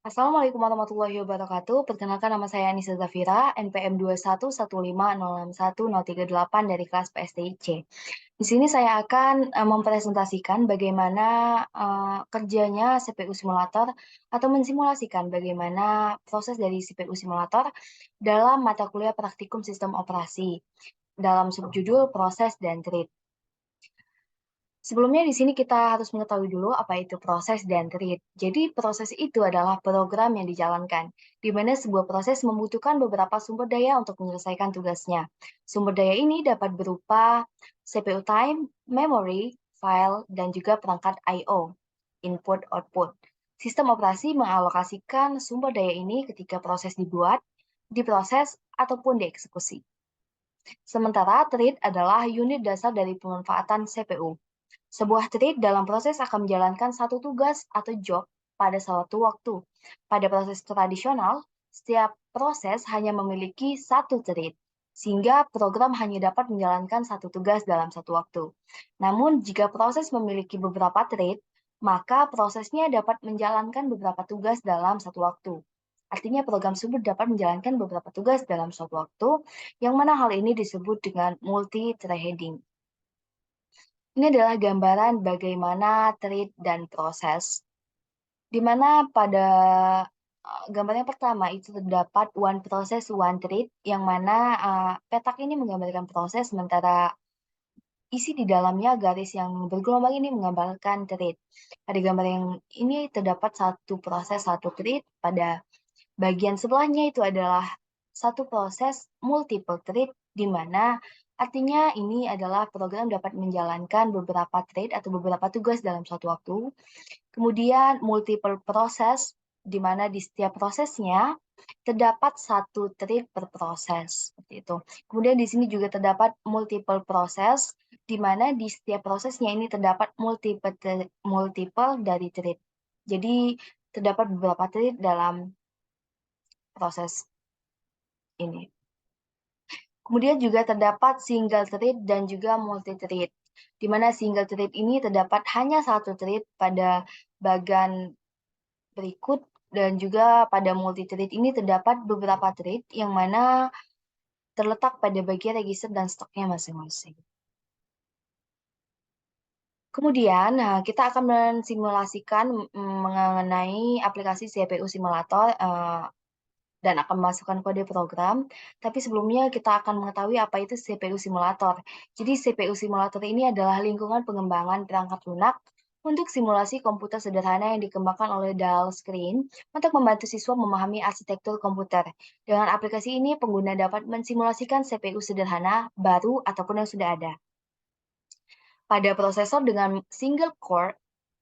Assalamualaikum warahmatullahi wabarakatuh. Perkenalkan nama saya Anissa Zafira, NPM 211506138 dari kelas PSTIC. Di sini saya akan mempresentasikan bagaimana kerjanya CPU simulator atau mensimulasikan bagaimana proses dari CPU simulator dalam mata kuliah praktikum sistem operasi dalam subjudul proses dan treat. Sebelumnya di sini kita harus mengetahui dulu apa itu proses dan treat. Jadi proses itu adalah program yang dijalankan, di mana sebuah proses membutuhkan beberapa sumber daya untuk menyelesaikan tugasnya. Sumber daya ini dapat berupa CPU time, memory, file, dan juga perangkat I/O, input/output. Sistem operasi mengalokasikan sumber daya ini ketika proses dibuat, diproses, ataupun dieksekusi. Sementara treat adalah unit dasar dari pemanfaatan CPU. Sebuah thread dalam proses akan menjalankan satu tugas atau job pada suatu waktu. Pada proses tradisional, setiap proses hanya memiliki satu thread, sehingga program hanya dapat menjalankan satu tugas dalam satu waktu. Namun, jika proses memiliki beberapa thread, maka prosesnya dapat menjalankan beberapa tugas dalam satu waktu. Artinya program tersebut dapat menjalankan beberapa tugas dalam suatu waktu, yang mana hal ini disebut dengan multi-threading. Ini adalah gambaran bagaimana treat dan proses, di mana pada gambar yang pertama itu terdapat one process, one treat, yang mana petak ini menggambarkan proses, sementara isi di dalamnya garis yang bergelombang ini menggambarkan treat. Pada gambar yang ini terdapat satu proses, satu treat, pada bagian sebelahnya itu adalah satu proses multiple thread, di mana artinya ini adalah program dapat menjalankan beberapa thread atau beberapa tugas dalam suatu waktu. Kemudian multiple proses, di mana di setiap prosesnya terdapat satu thread per proses, seperti itu. Kemudian di sini juga terdapat multiple proses, di mana di setiap prosesnya ini terdapat multiple dari thread. Jadi terdapat beberapa thread dalam proses ini. Kemudian juga terdapat single thread dan juga multi thread, di mana single thread ini terdapat hanya satu thread pada bagian berikut, dan juga pada multi thread ini terdapat beberapa thread yang mana terletak pada bagian register dan stoknya masing-masing. Kemudian, kita akan mensimulasikan mengenai aplikasi CPU simulator dan akan memasukkan kode program. Tapi sebelumnya kita akan mengetahui apa itu CPU simulator. Jadi CPU simulator ini adalah lingkungan pengembangan perangkat lunak untuk simulasi komputer sederhana yang dikembangkan oleh Dalscreen untuk membantu siswa memahami arsitektur komputer. Dengan aplikasi ini, pengguna dapat mensimulasikan CPU sederhana, baru, ataupun yang sudah ada. Pada prosesor dengan single core,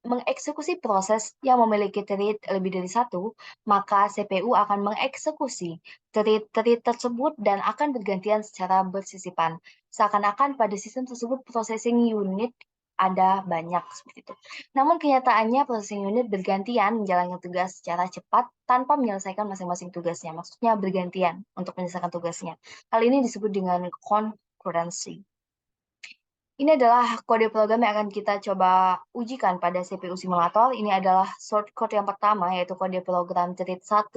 mengeksekusi proses yang memiliki thread lebih dari satu, maka CPU akan mengeksekusi thread tersebut dan akan bergantian secara bersisipan. Seakan-akan pada sistem tersebut processing unit ada banyak seperti itu. Namun kenyataannya processing unit bergantian menjalankan tugas secara cepat tanpa menyelesaikan masing-masing tugasnya. Maksudnya bergantian untuk menyelesaikan tugasnya. Hal ini disebut dengan concurrency. Ini adalah kode program yang akan kita coba ujikan pada CPU simulator. Ini adalah shortcode yang pertama, yaitu kode program treat 1.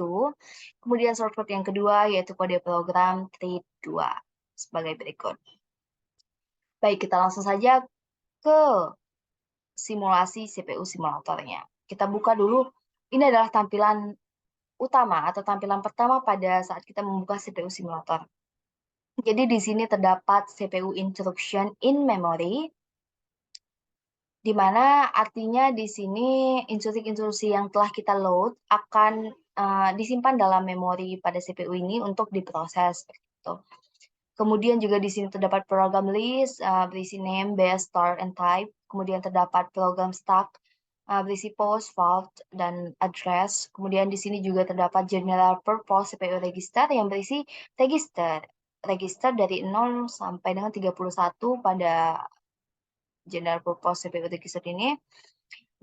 Kemudian shortcode yang kedua, yaitu kode program treat 2. Sebagai berikut. Baik, kita langsung saja ke simulasi CPU simulatornya. Kita buka dulu. Ini adalah tampilan utama atau tampilan pertama pada saat kita membuka CPU simulator. Jadi di sini terdapat CPU instruction in memory, di mana artinya di sini instruksi-instruksi yang telah kita load akan disimpan dalam memori pada CPU ini untuk diproses. Gitu. Kemudian juga di sini terdapat program list, berisi name, base, start, and type. Kemudian terdapat program stack, berisi post, vault, dan address. Kemudian di sini juga terdapat general purpose CPU register yang berisi register dari 0 sampai dengan 31 pada general purpose CPU register ini.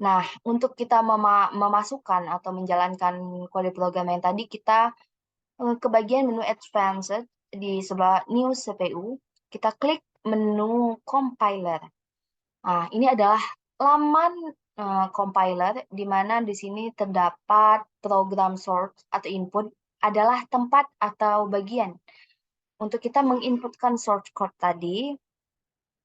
Nah, untuk kita memasukkan atau menjalankan kode program yang tadi, kita ke bagian menu Advanced di sebelah New CPU, kita klik menu Compiler. Nah, ini adalah laman compiler, di mana di sini terdapat program source atau input adalah tempat atau bagian untuk kita menginputkan source code tadi.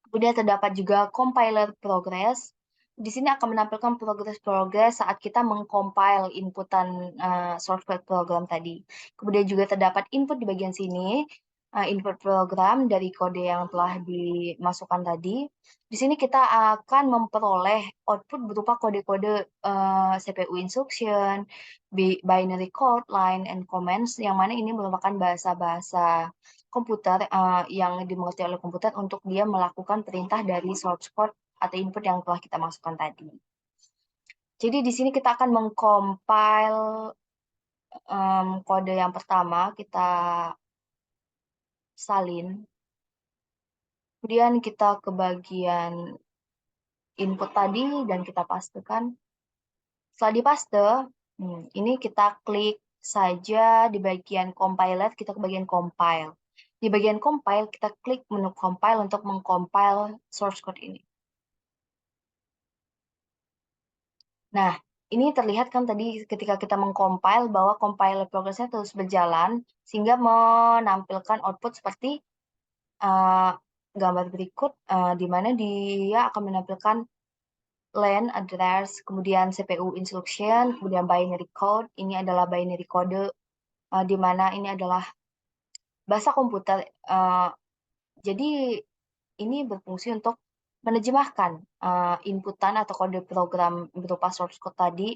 Kemudian terdapat juga compiler progress. Di sini akan menampilkan progress saat kita mengcompile inputan source code program tadi. Kemudian juga terdapat input di bagian sini, input program dari kode yang telah dimasukkan tadi. Di sini kita akan memperoleh output berupa kode-kode CPU instruction, binary code, line, and comments, yang mana ini merupakan bahasa-bahasa komputer yang dimengerti oleh komputer untuk dia melakukan perintah dari source code atau input yang telah kita masukkan tadi. Jadi di sini kita akan mengcompile kode yang pertama, kita salin. Kemudian kita ke bagian input tadi dan kita pastekan. Setelah dipaste, ini kita klik saja di bagian compiler, kita ke bagian compile. Di bagian compile, kita klik menu compile untuk mengcompile source code ini. Nah, ini terlihat kan tadi ketika kita mengcompile bahwa compiler progressnya terus berjalan, sehingga menampilkan output seperti gambar berikut, di mana dia akan menampilkan LAN address, kemudian CPU instruction, kemudian binary code. Ini adalah binary code, di mana ini adalah bahasa komputer. Jadi ini berfungsi untuk menerjemahkan inputan atau kode program berupa source code tadi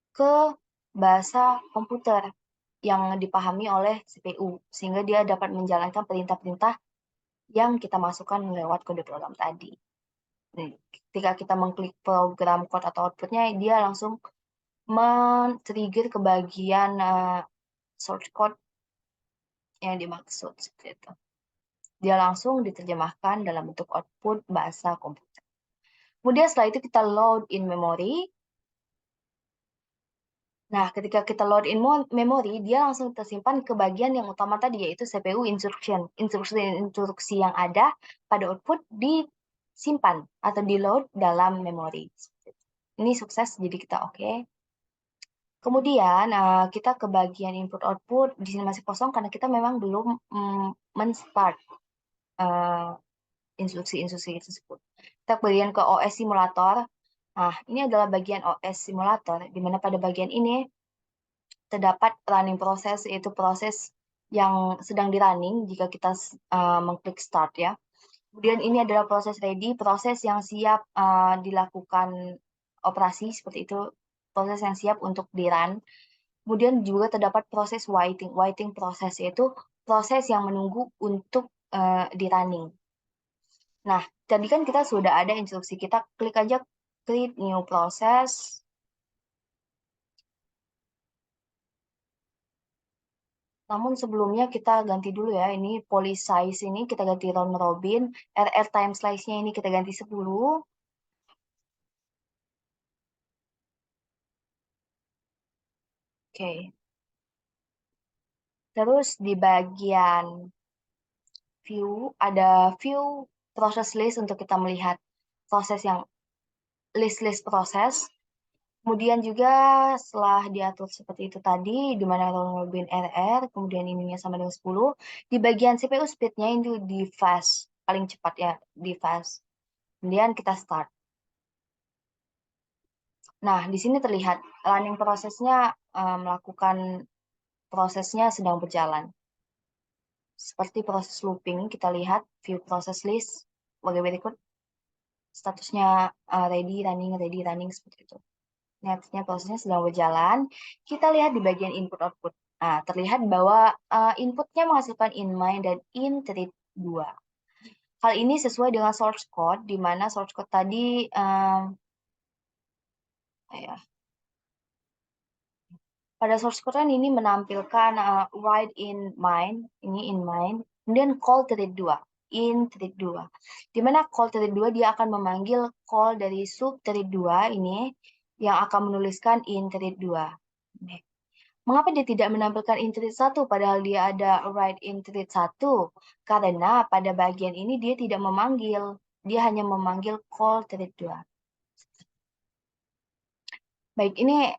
ke bahasa komputer yang dipahami oleh CPU, sehingga dia dapat menjalankan perintah-perintah yang kita masukkan lewat kode program tadi. Ketika kita mengklik program code atau outputnya, dia langsung men-trigger ke bagian source code yang dimaksud seperti itu. Dia langsung diterjemahkan dalam bentuk output bahasa komputer. Kemudian setelah itu kita load in memory. Nah, ketika kita load in memory, dia langsung tersimpan ke bagian yang utama tadi, yaitu CPU instruction. Instruksi yang ada pada output disimpan atau di load dalam memori. Ini sukses, jadi kita oke. Kemudian kita ke bagian input-output, di sini masih kosong karena kita memang belum men-start instruksi-instruksi tersebut. Kita bagian ke OS simulator. Nah, ini adalah bagian OS simulator, di mana pada bagian ini terdapat running proses, yaitu proses yang sedang di running jika kita mengklik start ya. Kemudian ini adalah proses ready, proses yang siap dilakukan operasi, seperti itu, proses yang siap untuk di-run. Kemudian juga terdapat proses waiting. Waiting proses, yaitu proses yang menunggu untuk di-running. Nah, tadi kan kita sudah ada instruksi, kita klik aja create new process. Namun sebelumnya kita ganti dulu ya, ini poly size ini kita ganti round robin, RR time slice-nya ini kita ganti 10. Oke. Terus di bagian view, ada view process list untuk kita melihat proses yang list-list proses. Kemudian juga setelah diatur seperti itu tadi, di mana round robin RR, kemudian ininya sama dengan 10, di bagian CPU speed-nya itu di fast, paling cepat ya, di fast. Kemudian kita start. Nah, di sini terlihat running prosesnya melakukan prosesnya sedang berjalan. Seperti proses looping, kita lihat view process list sebagai berikut. Statusnya ready, running, seperti itu. Ini artinya prosesnya sedang berjalan. Kita lihat di bagian input-output. Nah, terlihat bahwa inputnya menghasilkan inMine dan inTreat 2. Hal ini sesuai dengan source code, di mana source code tadi pada source code ini menampilkan write in mine, ini in mine, kemudian call thread 2, in thread 2. Di mana call thread 2 dia akan memanggil call dari sub thread 2 ini yang akan menuliskan in thread 2. Mengapa dia tidak menampilkan in thread 1 padahal dia ada write in thread 1? Karena pada bagian ini dia tidak memanggil, dia hanya memanggil call thread 2. Baik, ini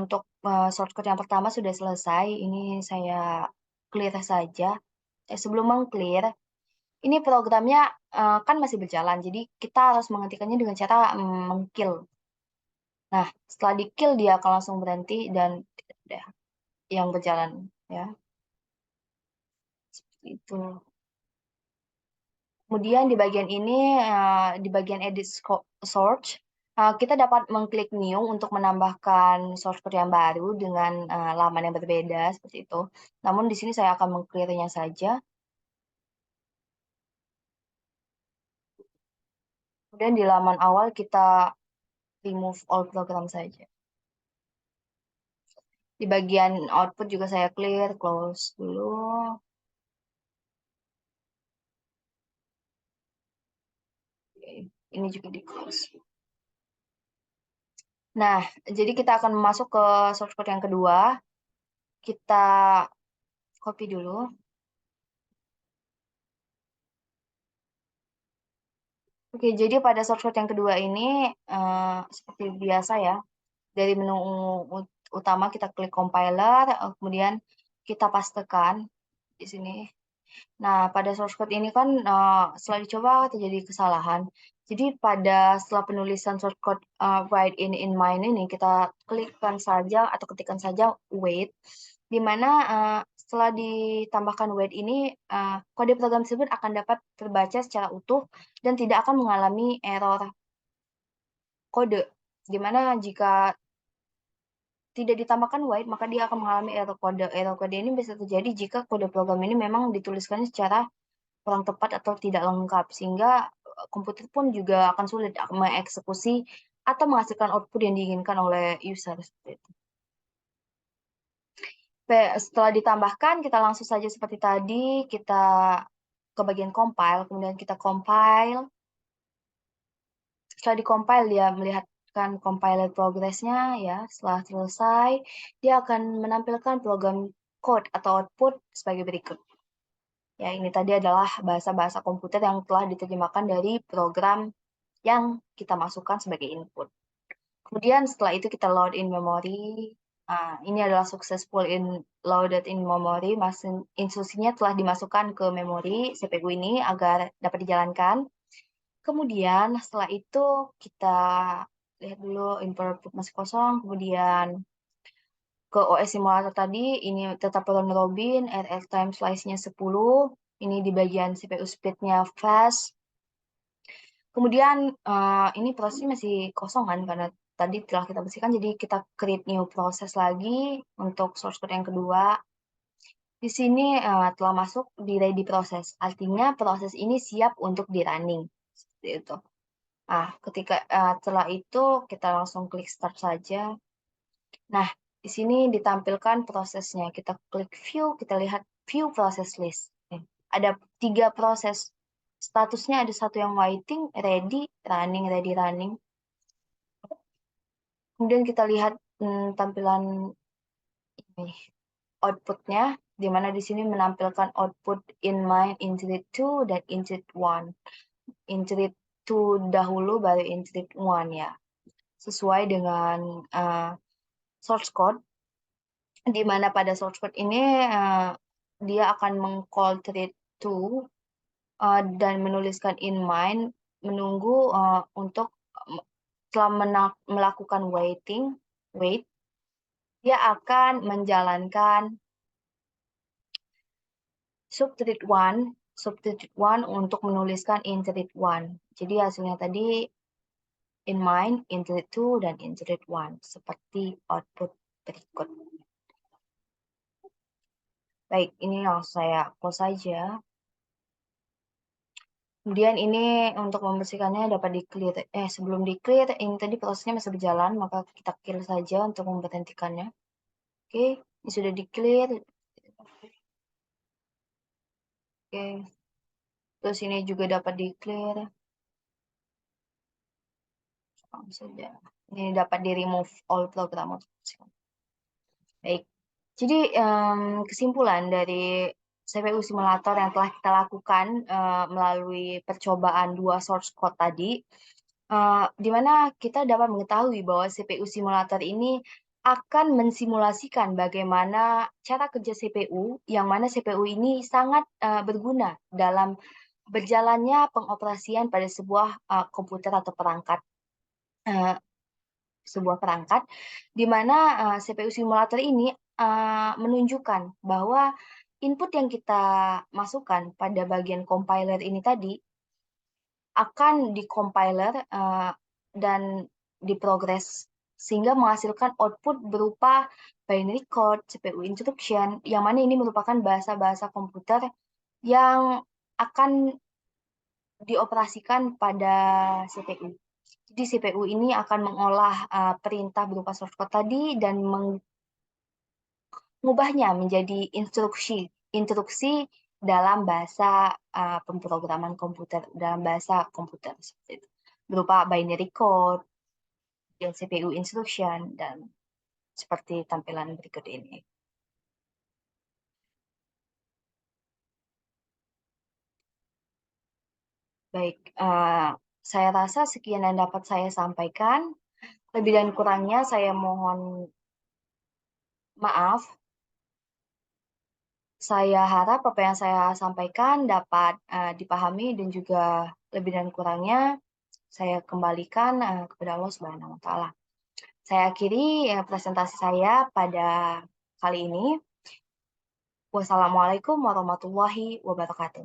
untuk shortcut yang pertama sudah selesai. Ini saya clear saja. Sebelum meng-clear, ini programnya kan masih berjalan, jadi kita harus menghentikannya dengan cara meng-kill. Nah, setelah di-kill dia akan langsung berhenti dan udah yang berjalan ya. Seperti itu. Kemudian di bagian ini, di bagian edit source, kita dapat mengklik new untuk menambahkan source code yang baru dengan laman yang berbeda seperti itu. Namun di sini saya akan meng-clear-nya saja. Kemudian di laman awal kita remove all program saja. Di bagian output juga saya clear, close dulu. Oke, ini juga di close. Nah, jadi kita akan masuk ke source code yang kedua. Kita copy dulu. Oke, jadi pada source code yang kedua ini, seperti biasa ya, dari menu utama kita klik compiler, kemudian kita pastekan di sini. Nah, pada source code ini kan setelah dicoba terjadi kesalahan. Jadi setelah penulisan source code write in mine ini, kita klikkan saja atau ketikkan saja wait, di mana setelah ditambahkan wait ini, kode program tersebut akan dapat terbaca secara utuh dan tidak akan mengalami error kode. Di mana jika tidak ditambahkan wait, maka dia akan mengalami error kode. Error kode ini bisa terjadi jika kode program ini memang dituliskannya secara kurang tepat atau tidak lengkap, sehingga komputer pun juga akan sulit mengeksekusi atau menghasilkan output yang diinginkan oleh user. Seperti itu. Setelah ditambahkan, kita langsung saja seperti tadi, kita ke bagian compile, kemudian kita compile. Setelah di-compile, dia melihatkan compiler progress-nya, ya. Setelah selesai, dia akan menampilkan program code atau output sebagai berikut. Ya, ini tadi adalah bahasa-bahasa komputer yang telah diterjemahkan dari program yang kita masukkan sebagai input. Kemudian setelah itu kita load in memory. Ini adalah successful loaded in memory. Instruksinya telah dimasukkan ke memori CPU ini agar dapat dijalankan. Kemudian setelah itu kita lihat dulu input masih kosong. Kemudian ke OS simulator tadi, ini tetap round robin, RR time slice-nya 10. Ini di bagian CPU speed-nya fast. Kemudian ini prosesnya masih kosong kan karena tadi telah kita bersihkan, jadi kita create new proses lagi untuk source code yang kedua. Di sini telah masuk di ready proses, artinya proses ini siap untuk di running seperti itu. Ketika setelah itu kita langsung klik start saja. Nah, di sini ditampilkan prosesnya. Kita klik view, kita lihat view process list. Ada 3 proses. Statusnya ada satu yang waiting, ready, running, ready, running. Kemudian kita lihat tampilan ini, outputnya, di mana di sini menampilkan output in mine, interit 2, dan interit 1. Interit 2 dahulu, baru interit 1 ya. Sesuai dengan source code, di mana pada source code ini dia akan meng-call thread 2 dan menuliskan in mine, menunggu untuk setelah melakukan wait, dia akan menjalankan subthread 1 untuk menuliskan in thread 1. Jadi hasilnya tadi in mine, in thread 2, dan in thread 1 seperti output berikut. Baik, ini langsung saya close saja. Kemudian ini untuk membersihkannya dapat di-clear. Sebelum di-clear, ini tadi prosesnya masih berjalan, maka kita kill saja untuk memberhentikannya. Oke, ini sudah di-clear. Oke, terus ini juga dapat di-clear. Saja. Ini dapat di-remove all program. Baik, jadi kesimpulan dari CPU simulator yang telah kita lakukan melalui percobaan 2 source code tadi, di mana kita dapat mengetahui bahwa CPU simulator ini akan mensimulasikan bagaimana cara kerja CPU, yang mana CPU ini sangat, berguna dalam berjalannya pengoperasian pada sebuah, komputer atau perangkat, eee, sebuah perangkat, di mana, CPU simulator ini, menunjukkan bahwa input yang kita masukkan pada bagian compiler ini tadi akan di-compiler, dan diprogres sehingga menghasilkan output berupa binary code, CPU instruction, yang mana ini merupakan bahasa-bahasa komputer yang akan dioperasikan pada CPU. Jadi CPU ini akan mengolah, perintah berupa source code tadi dan mengubahnya menjadi instruksi dalam bahasa, pemrograman komputer, dalam bahasa komputer, seperti itu. Berupa binary code dan CPU instruction dan seperti tampilan berikut ini. Baik, saya rasa sekian yang dapat saya sampaikan. Lebih dan kurangnya saya mohon maaf. Saya harap apa yang saya sampaikan dapat, dipahami dan juga lebih dan kurangnya saya kembalikan, kepada Allah Subhanahu wa taala. Saya akhiri, presentasi saya pada kali ini. Wassalamualaikum warahmatullahi wabarakatuh.